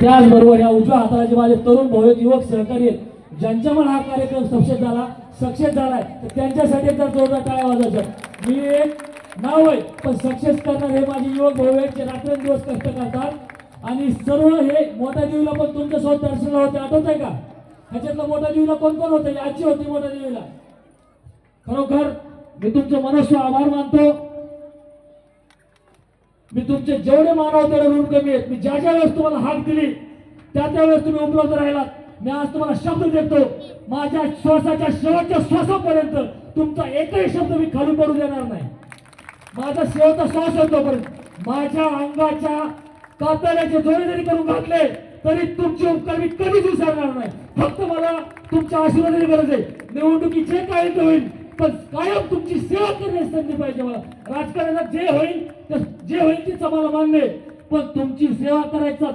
त्याचबरोबर या उजव्या हाताला माझे तरुण भाऊ आहेत, युवक सहकारी आहेत, ज्यांच्यामुळे हा कार्यक्रम सक्सेस झालाय तर त्यांच्यासाठी एकदा जोरदार टाळ्या वाजवायच्या. मी एक नाव आहे पण सक्सेस करणार हे माझे युवक भाऊ आहेत, जे रात्रंदिवस कष्ट करतात आणि सर्व हे मोठ्या देवीला पण तुमच्यासोबत दर्शनाला होते, आठवत आहे का? ह्याच्यातलं मोठ्या देवीला कोण कोण होतं? आजची होती मोठ्या देवीला. खरोखर मी तुमचं मनस्वी आभार मानतो. मी तुमचे जेवढे मानव तेवढे ऋण कमी आहेत. मी ज्या वेळेस तुम्हाला हाक दिली त्या वेळेस तुम्ही उपलब्ध राहिलात. मी आज तुम्हाला शब्द देतो, माझ्या श्वासाच्या शेवटच्या श्वासापर्यंत तुमचा एकही शब्द मी खाली पडू देणार नाही. माझा शेवटचा श्वास होतोपर्यंत माझ्या अंगाच्या कातड्याचे जोडे जरी करून घातले तरी तुमचे उपकार मी कधीच विसरणार नाही. फक्त मला तुमच्या आशीर्वादाची गरज आहे. निवडणुकी जे काय होईल पण कायम तुमची सेवा करण्याची संधी पाहिजे मला. राजकारणात जे होईल तेच मला मान्य आहे, पण तुमची सेवा करायचा